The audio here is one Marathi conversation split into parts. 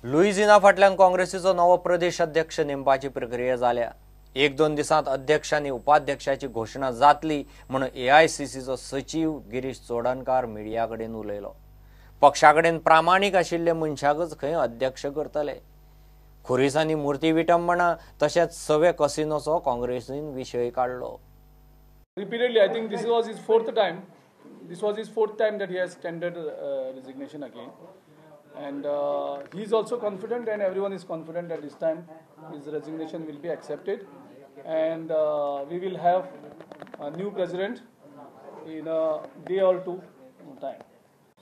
लुईझिना फाटल्यान काँग्रेसीचो नवो प्रदेश अध्यक्ष नेमपाची प्रक्रिया जाल्या। 1-2 दिसांत अध्यक्ष आनी उपाध्यक्षाची घोषणा जातली म्हणून एआयसीसीचो सचिव गिरीश चोडणकार मिडिया कडेन उलयलो। पक्षा कडेन प्रामाणीक आशिल्ले मनशाकच खंय अध्यक्ष करतले। खुरीस आनी मुर्ती विटंबना तशेंच सवे कसिनोचो काँग्रेसीन विशय काडलो। Repeatedly, I think this was his fourth time. This was his fourth time that he has tendered resignation again. And he is also confident, and everyone is confident that this time his resignation will be accepted, and we will have a new president in a day or two time.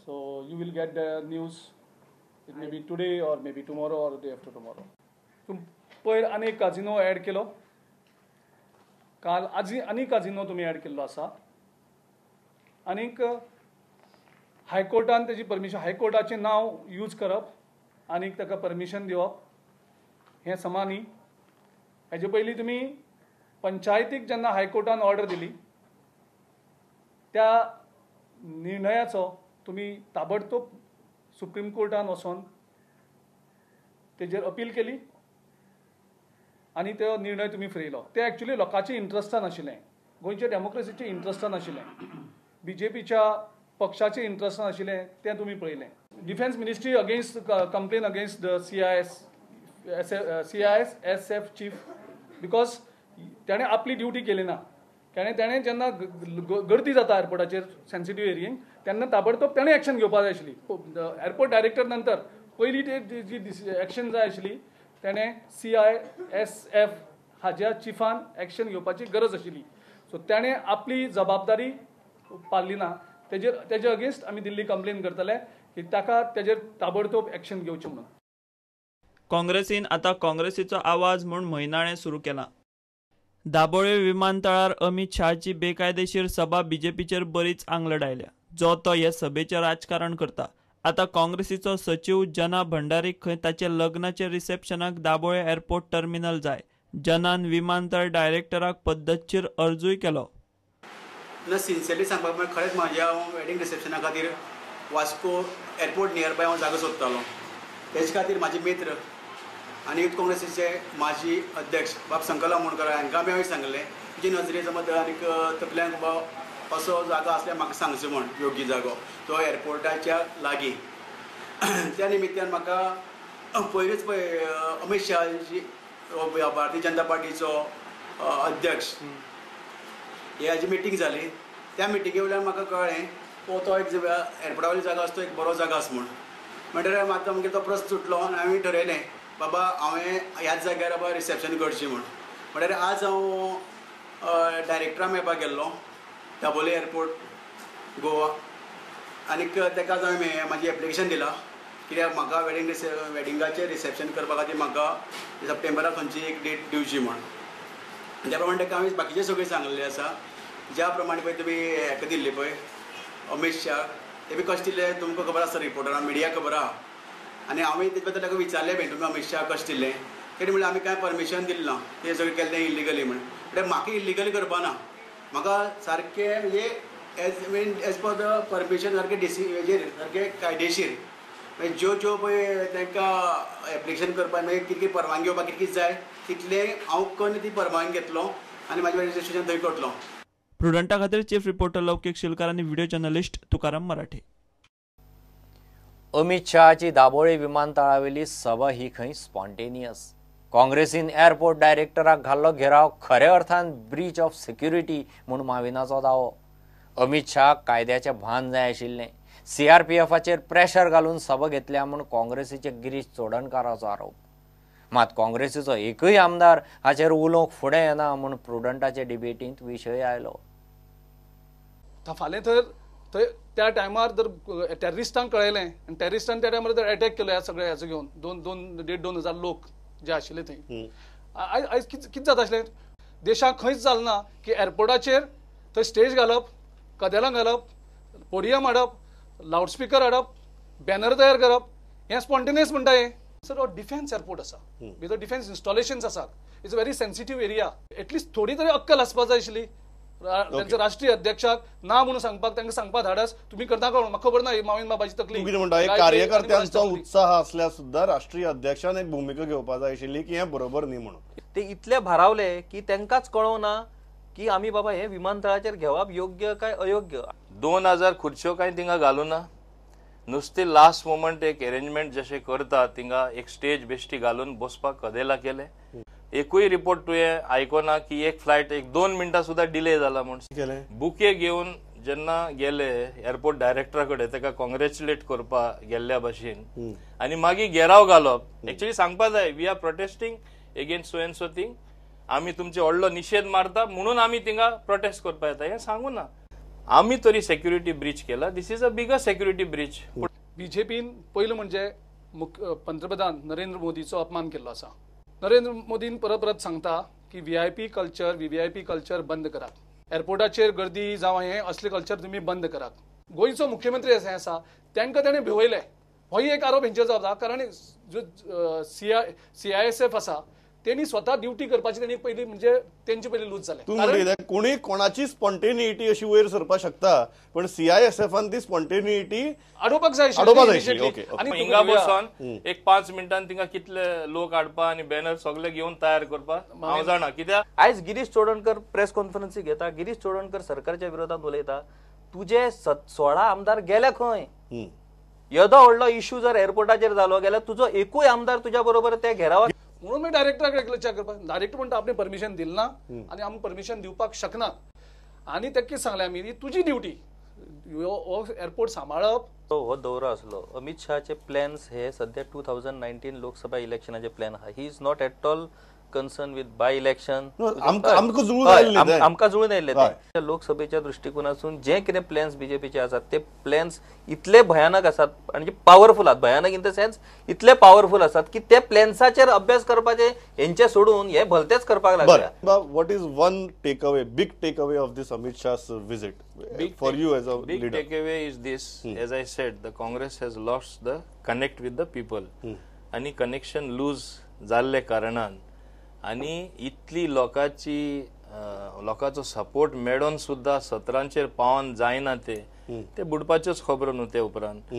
So you will get the news. It may be today or maybe tomorrow or the day after tomorrow. पयर आनी काजिनो ॲड केलो, काल आनी काजिनो तुम्ही ॲड केल्लो आसा, आनीक हायकोर्टान तेजी परमिशन, हायकोर्टाचें नांव यूज करप आनीक ताका परमिशन दिवप हें समान न्ही। हेजे पयलीं तुमी पंचायतीक जेन्ना हायकोर्टान ऑर्डर दिली त्या निर्णयाचो तुमी ताबडतोब सुप्रीम कोर्टान वचोन तेजेर अपील केली आनी तो निर्णय तुमी फुरयलो। ते एक्चुअली लोकांच्या इंट्रस्टान आशिल्लें, गोंयच्या डेमोक्रेसीच्या इंट्रस्टान आशिल्लें, बीजेपीच्या पक्षाचे इंट्रस्टान आशिल्लें, तें तुमी पळयलें। Defence ministry against complain against the CISF chief, because ताणें आपली ड्युटी केली ना। ताणें जेन्ना गर्दी जाता एअरपोर्टाचेर सेन्सिटीव एरियेक तेन्ना ताबडतोब ताणें एक्शन घेवपाक जाय आशिल्ली। एअरपोर्ट डायरेक्टर नंतर पयली जी एक्शन जाय आशिल्ली ताणें CISF हाज्या चिफान एक्शन घेवपाची गरज आशिल्ली। सो ताणें आपली जबाबदारी पाळली ना। तेजे अगेन्स्ट आमी दिल्ली कंप्लेन करतले की ताका तेजेर ताबडतोब एक्शन घेवचें म्हणून। काँग्रेसीन आता काँग्रेसीचो आवाज म्हूण म्हयनाळें सुरू केलां। दाबोळे विमानतळार अमित शहाची बेकायदेशीर सभा बीजेपीचेर बरीच आंगलड आयल्या, जो तो हे सभेचें राजकारण करता। आता काँग्रेसीचो सचिव जना भंडारीक खंय ताचे लग्नाचे रिसेप्शनाक दाबोळे एअरपोर्ट टर्मिनल जाय। जनान विमानतळ डायरेक्टराक पद्दतशीर अर्जूय केलो। सिन्सियरली सांगपाक म्हळ्यार खरेंच म्हाज्या वेडिंग रिसेप्शना खातीर वास्को एअरपोर्ट नियर बाय हांव जागो सोदतालो। तेजे खातीर म्हाजे मित्र आनी यूथ काँग्रेसीचे माजी अध्यक्ष बाब संकला आमोणकर हांकां हांवें सांगलें तुजे नजरे समज आनीक तकल्यांक बाबा असो जागो आसल्यार म्हाका सांगचो म्हण, योग्य जागो तो एअरपोर्टाच्या लागीं। त्या निमित्यान म्हाका पयलींच पळय अमित शहाची भारतीय जनता पार्टीचो अध्यक्ष हाजी मिटींग जाली। त्या मिटिंगे वयल्यान म्हाका कळ्ळें तो एक एअरपोर्टा वयलो जागो आसा तो एक बरो जागो आसा म्हूण। म्हणटकीर आतां मागीर तो प्रस्न सुटलो आनी हांवें ठरयलें बाबा हांवें ह्याच जाग्यार बाबा रिसेप्शन करचें म्हूण। म्हणटकीर आज हांव डायरेक्टरा मेळपाक गेल्लो दाबोळे एअरपोर्ट गोवा, आनीक ताका आज हांवें म्हाजी एप्लिकेशन दिलां कित्याक म्हाका वेडिंगाचें रिसेप्शन करपा खातीर म्हाका सप्टेंबराक खंयची एक डेट दिवची म्हूण। त्या प्रमाणे ताका हांवें बाकीचें सगळें सांगलेलें आसा। ज्या प्रमाणे पळय तुमी हेका दिल्ली पळय अमित शाह, ते बी कशें दिल्ले तुमकां खबर आसा, रिपोर्टरां मिडिया खबर आहा। आनी हांवें तेजे बद्दल ताका विचारलें बी तुमी अमित शाह कशें दिल्लें, तेणी म्हणलें आमी कांय परमिशन दिलें ना, तें सगळें केलें तें इलिगली म्हण। म्हणल्यार म्हाका इलिगली करपा ना, म्हाका सारकें म्हणजे एज पर द परमिशन सारकें हेजेर सारकें कायदेशीर ज्यो पळय तांकां एप्लिकेशन करपाक मागीर कितें परवानगी घेवपाक कितें जाय तितलें हांव करून ती परवानगी घेतलो आनी म्हाजें रजिस्ट्रेशन थंय करतलो। प्रुडंटा खातीर चीफ रिपोर्टर लौकिक शिलकार आनी व्हिडिओ जर्नलिस्ट तुकाराम मराठे। अमित शहाची दाबोळे विमानतळावेली सभा ही खंय स्पॉन्टेनियस। काँग्रेसीन एअरपोर्ट डायरेक्टराक घाल्लो घेराव खऱ्या अर्थान ब्रीच ऑफ सिक्युरिटी म्हूण माविनाचो दावो। अमित शहाक कायद्याचें भान जाय आशिल्लें, CRPFचेर प्रेशर घालून सभा घेतल्या म्हूण काँग्रेसीचे गिरीश चोडणकाराचो आरोप। मात काँग्रेसीचो एकूय आमदार हाचेर उलोवंक फुडें येना म्हूण प्रुडंटाचे डिबेटींत विशय आयलो। फाल्यां थंय त्या टायमार जर टॅररिस्टांक कळयलें आनी टॅररिस्टान त्या टायमार जर अटॅक केलो ह्या सगळ्या हेचो घेवन 1,500 लोक जे आशिल्ले थंय, आयज कितें जाता आसलें देशाक खंयच जालें ना की एअरपोर्टाचेर थंय स्टेज घालप, कदेलां घालप, पोडियम हाडप, लावडस्पिकर हाडप, बॅनर तयार करप, हें स्पॉन्टेनियस म्हणटा हें। सर डिफेन्स एअरपोर्ट आसा, भितर डिफेन्स इन्स्टॉलेशन्स आसात, it's a very sensitive area. At least थोडी तरी अक्कल आसपाक जाय आशिल्ली त्यांच्या राष्ट्रीय अध्यक्षाक ना म्हणून सांगपाक तांकां सांगपाक धाडस तुम्ही करता कोण म्हाका खबर ना मावीन बाबाची तकली कितें म्हणटा एक कार्यकर्त्यांचो उत्साह असल्यार सुद्धा राष्ट्रीय अध्यक्षान एक भूमिका घेवपाक जाय आशिल्ली की हें बरोबर न्ही म्हणून ते इतले भारावले की तांकांच कळोना की आमी बाबा हे विमानतळाचेर घेवप योग्य काय अयोग्य. 2000 खुर्च्यो काय थिंगा घालूं ना नुस्ते लास्ट मोमेंट एक अरेंजमेंट जशें करता थिंगा एक स्टेज बेश्टी घालून बसपाक कदेला केले. एकूय रिपोर्ट तुवें आयकोना की एक फ्लायट एक 2 मिनटां सुद्धा डिले जाला म्हणून बुके घेवन जेन्ना गेले एअरपोर्ट डायरेक्टरा कडेन ताका कॉंग्रॅच्युलेट करपाक गेल्ल्या भाशेन आनी मागीर घेराव घालप एक्चुअली सांगपाक जाय we are protesting against so and so thing आमी तुमचे व्हडलो निषेध मारता म्हणून आमी थिंगा प्रोटेस्ट करपाक येता हें सांगू ना. आमी तरी सेक्युरिटी ब्रीच केला. This is a bigger security breach. बीजेपीन पहिलं म्हणजे पंतप्रधान नरेंद्र मोदीचो अपमान केल्लो आसा. नरेंद्र मोदीन परत सांगता की व्हीआयपी कल्चर बंद करात. एअरपोर्टाचेर गर्दी जावं हे असले कल्चर तुम्ही बंद करात. गोंयचो मुख्यमंत्री आसा तांकां ताणें भिवयले. होय एक आरोप हेंचेर जाता कारण जो CISF आसा त्यांनी स्वतः ड्युटी करपाची त्यांनी पहिली म्हणजे त्यांची पहिली लूज जाले. तू म्हणटा कोणी कोणाची स्पॉन्टेनिटी अशी वयर सरपाक शकता पण CISFन ती स्पॉन्टेनिटी अडोवपाक जाय आणि हिंगा बसून एक 5 मिनिटांनी तिंगा कितले लोक हाडपा आणि बॅनर सगळे घेऊन तयार करपाक हांव जाणा कित्याक आयज गिरीश चोडणकर प्रेस कॉन्फरन्सी घेता. गिरीश चोडणकर सरकारच्या विरोधात उलयता. तुझे 16 आमदार गेले खंय. येदो व्हडलो इश्यू जर एअरपोर्टाचेर जालो जाल्यार तुजो एकूय आमदार तुज्या बरोबर त्या घेरावाक म्हणून मी डायरेक्टराकडे क्लचर करपाक डायरेक्टर म्हणटा आपण परमिशन दिलं ना आणि आमी परमिशन दिवपाक शकना आणि तेच सांगले आमी तुजी ड्युटी एअरपोर्ट सांबाळप. हो दौरो आसलो. अमित शहाचे प्लॅन्स हे सध्या 2019 लोकसभा इलेक्शनाचे प्लॅन आहा. He is not at all concern with by election. आमकां जुळून आयिल्ले ते लोकसभेच्या दृष्टिकोनातून जे कितें प्लॅन्स बीजेपीचे आसात ते प्लॅन्स इतले भयानक आसात म्हणजे पॉवरफुल आहात. भयानक इन द सेन्स इतले पॉवरफुल आसात की ते प्लॅन्साचेर अभ्यास करपाचे हेंचे सोडून हे भलतेच करपाक लागल्या. What is one takeaway big takeaway of this Amit Shah's visit for you as a leader? Big takeaway is this. As I said, the Congress has lost the connect with the people. आणि कनेक्शन लूज जाल्ले कारणान आणि इतली लोकांचो सपोर्ट मेळोन सुद्धा 17चेर पावन जायना ते बुडपाच्योच खबरो न्हू ते उपरांत.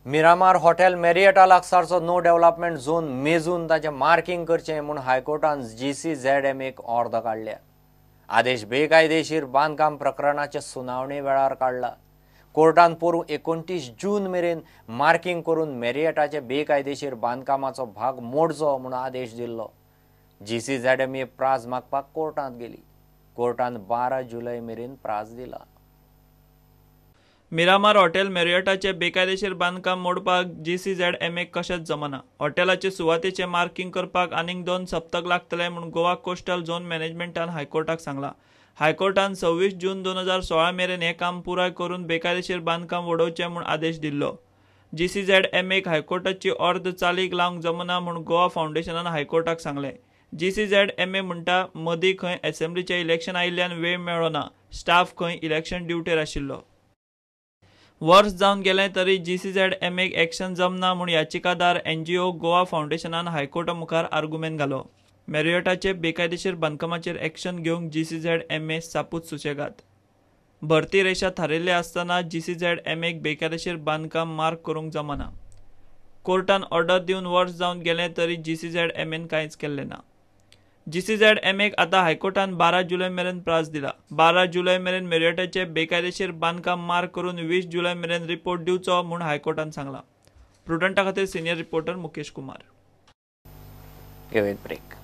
मिरामार हॉटेल मेरियटा लागसारचो नो डेव्हलपमेंट झोन मेजून ताचें मार्किंग करचें म्हूण हायकोर्टान GCZMAक अर्द काडल्या. आदेश बेकायदेशीर बांदकाम प्रकरणाचे सुनावणे वेळार काडला. कोर्टान पोरू 29 जून मेरेन मार्किंग करून मेरियटाचे बेकायदेशीर बांदकामाचो भाग मोडचो म्हूण आदेश दिल्लो. GCZMA प्राज मागपाक कोर्टांत गेली. कोर्टान 12 जुलय मेरेन प्राज दिला. मिरामार हॉटेल मेरियटाचे बेकायदेशीर बांदकाम मोडपाक GCZMA कशेंच जमना. हॉटेलाचे सुवातेचे मार्किंग करपाक आनीक 2 सप्तक लागतले म्हूण गोवा कोस्टल झोन मॅनेजमेंटान हायकोर्टाक सांगला. हायकोर्टान 26 जून 2016 मेरेन हे काम पुराय करून बेकायदेशीर बांदकाम वडोवचें म्हूण आदेश दिल्लो. GCZMAक हायकोर्टाची अर्द चालीक लावंक जमना म्हूण गोवा फाउंडेशनान हायकोर्टाक सांगलें. GCZMA म्हणटा मदीं खंय असेंब्लीचें इलेक्शन आयिल्ल्यान वेळ मेळ्ळो ना. स्टाफ खंय इलेक्शन ड्युटीर आशिल्लो. वर्स जावन गेलें तरी GCZMAक एक्शन जमना म्हूण याचिकादार NGO गोवा फाउंडेशनान हायकोर्टा मुखार आर्ग्युमेंट घालो. मेरियटाचे बेकायदेशीर बांदकामाचेर एक्शन घेवंक GCZMA सापूत सुशेगाद. भरती रेशा थारिल्ले आसतना GCZMAक बेकायदेशीर बांदकाम मार्क करूंक जमना. कोर्टान ऑर्डर दिवन वर्स जावन गेलें तरी GCZMAन कांयच केल्लें ना. GCZMAक आतां हायकोर्टान 12 जुलय मेरेन प्रास दिला. 12 जुलय मेरेन मेरियटाचे बेकायदेशीर बांदकाम मार्क करून 20 जुलय मेरेन रिपोर्ट दिवचो म्हूण हायकोर्टान सांगला. प्रुडंटा खातीर सिनियर रिपोर्टर मुकेश कुमार. घेऊया ब्रेक.